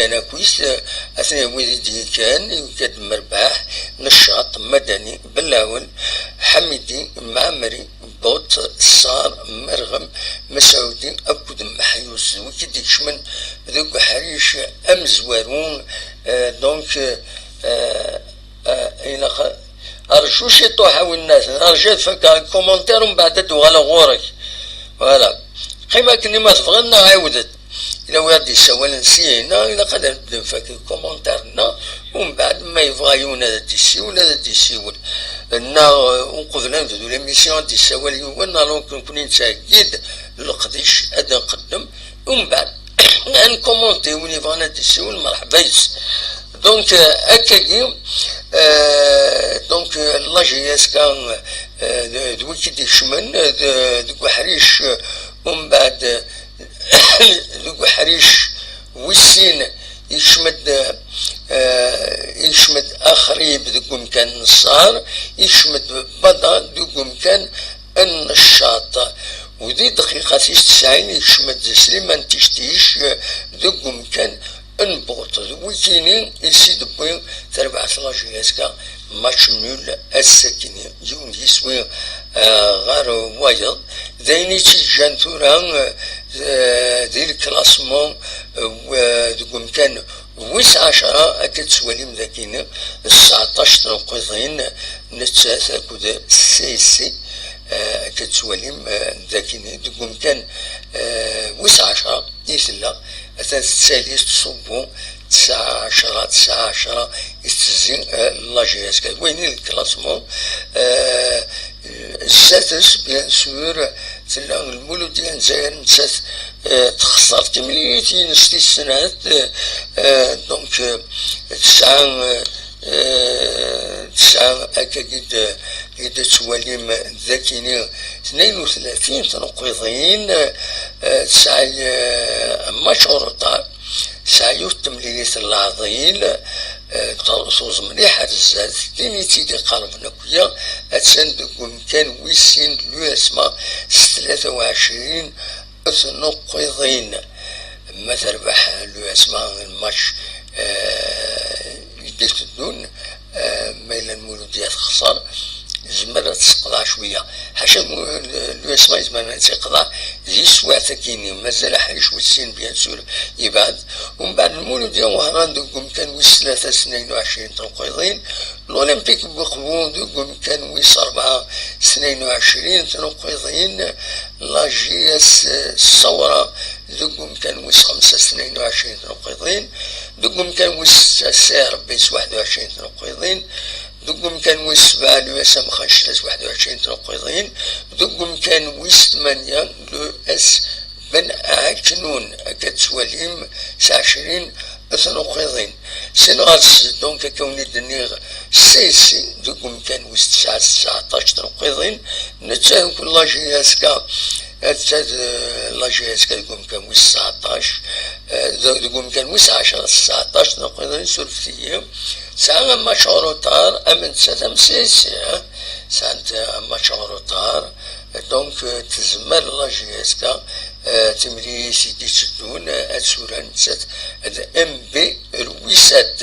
كان كويس اثناء ويدي كان مرباح نشاط مدني بلاول حميدي معمري بوط صار مرغم مسعودي اكد محيوس وكدي شمن ذوق حريش امزورون دونك الى ارجو شي طوحه الناس ارجو فك كومونتير من بعد على غورك فوالا كيما كني ما تبغينا عاودت إلا وادي سوال نسينا إلا قدر نبدا فك كومونتيرنا ومن بعد ما يبغى يونا ديسي ولا ديسيول لنا وقفنا نبدو ليميسيون دي سوال يوانا دونك نكون نتاكد القديش هذا نقدم ومن بعد نكومونتي وين بغانا ديسيول مرحبا يس دونك هكاكي دونك لاجياس كان دوكي دي شمن دوك حريش ومن بعد دوك حريش وسين يشمد اخريب دوك مكان نصار يشمد بدا دوك مكان النشاط ودي دقيقة 90 يشمد سليمان تشتيش دوك مكان انبوط ويكيني يسيد بوين تربع ثلاجياسكا ماتش نول الساكنين يوم يسوي غار وايض ذيني تيجان ثوران دي الكلاسمون ودقوم كان ويس 10 كتسوالي مذاكين 19 تنقيضين نتساثا كود سي كتسوالي مذاكين دقوم كان ويس 10 يسلا أثناء الثالث تصبو 19 يستزين لاجياس وين الكلاسمون السادس بيان سور تلا المولود ديال الجزائر نسات تخسر تمليتين ستي السنوات دونك تسعة هكا كي تواليم ذاكيني 32 تنقيضين تسعة مشروطة سعيو التمليليت العظيم ترصوص مليح هاد الزاد تيني تيدي قلب نكويا اتسندق مكان ويسين لو اسما 23 تنقيضين ما تربح لو اسما الماتش يديت الدون ميلا المولوديات خسر زمرة تسقطع شوية حاشا لو اسما زمان تسقطع زي سواع تكيني مازال حريش وسين بيان سور يبعد ومن بعد المولودية وهران دوكم كان ويس 22 تنقيضين الأولمبيك بقبو دوكم كان ويس 22 تنقيضين لاجياس الثورة دوكم كان ويس 22 تنقيضين دوكم كان ويس سعر بيس 21 تنقيضين دوكم كان ويس 7 لو اس ام 21 تنقيضين دوكم كان ويس 8 لو اس بن عكنون كتسواليم 20 تنقيضين سينغالس دونك كوني دنيغ سيسي دوكم كان ويس 19 تنقيضين نتاهو كل لاجياسكا لاجياسكا دوكم كان ويس 19 دوكم كان ويس 10 19 تنقيضين سولفتية ساعة مشروطار أمن ساتم سيسي سانت مشروطار دونك تزمر لاجياسكا تمري سيدي تسدون أتسورا نسات ام بي رويسات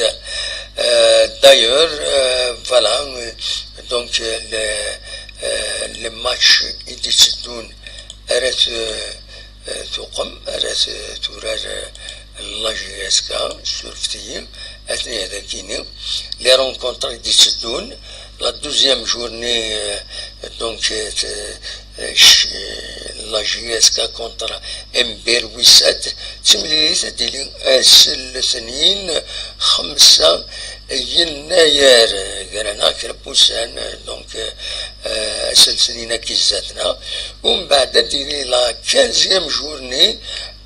دايور فوالا دونك لي ماتش يدي تسدون أرات تقم أرات تورار لاجياسكا سورفتيين أثناء هذاكيني لي رونكونتر يدي تسدون لا دوزيام جورني دونك لاجياسكا كونتر ام بي رويسات تمليت ديالي اسل سنين 5 يناير قالنا كربوسان دونك اسل سنين كيزاتنا ومن بعد ديالي لا 15 جورني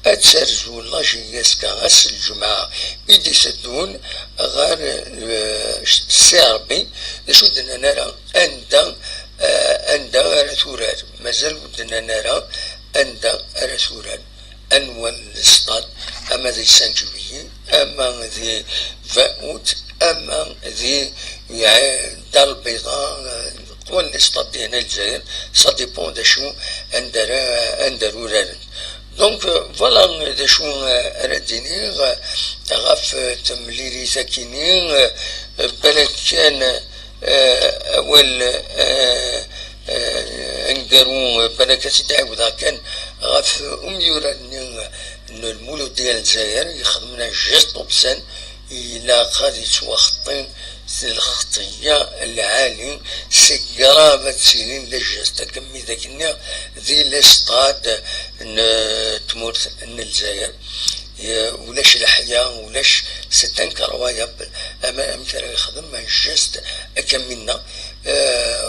أتسرزو لاجياسكا أس الجمعة يدي سدون غير السيربي شو دنا نرى أندا رثورات مازال ودنا نرى أندا رثورات أنوال الاستاد أما ذي سانجويي أما ذي فاوت أما ذي دار البيضاء قوى الاستاد ديالنا الجزائر سا ديبون دا شو أندرو رارن دونك فوالا دا شو راه ديني غاف تمليلي ساكنين بالك كان أول انقرون بالك تدعو كان غاف يورا إن المولود ديال الجزائر يخدمنا جست بسن إلا غادي توخطين الخطية العالي سي قرابة سنين لجست كمي ذاك ذي الاستاد تمورت ان الجزائر ولاش الحياة ولاش ستان كروايا اما امثال يخدم جست اكملنا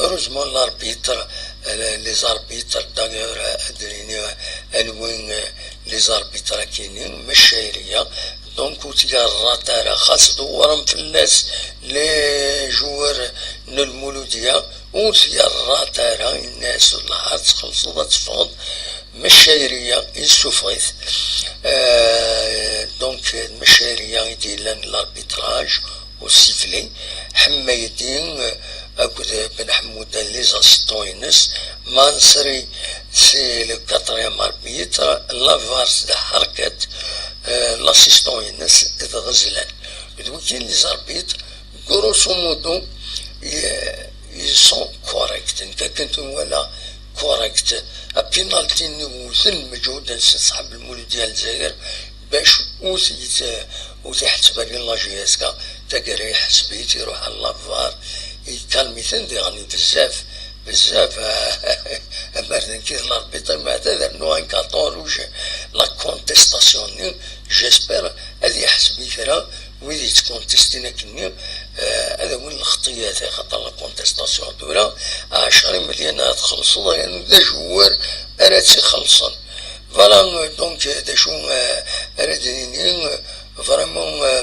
روزمون لاربيتر لي زاربيتر داغيور ادريني انوين لي زاربيتر كاينين مشايريه دونك وتيارات خاص دورهم في الناس لي جوار المولوديه وتيارات الناس النهار تخلصوا تفقد مشايريه يسوفغيث دونك المشايريه ديال الاربيتراج والسيفلي حمايدين أكود بن حمود لي زاسطوينس مانسري سي لو كاتريام اربيتر لافارس د حركة لاسيستوينس د غزلان كاين لي زاربيتر غروسو مودو يسون كوريكت انت كنت ولا كوريكت بينالتي نوثن مجهود صاحب المولود ديال الجزائر باش وتحت بالي لاجياسكا تقري حسبيت يروح على لافار يكالميثن دي غني بزاف مردن كي الاربيتر ما تقدر نو انكاطوروج لا كونتيستاسيون جيسبر هذه حسبي فيها ويدي تكونتيستينا كني هذا وين الخطيات خاطر لا كونتيستاسيون دولا 10 مليون تخلصوا يعني ذا جوار راه تيخلصن فوالا دونك هذا شو راه فريمون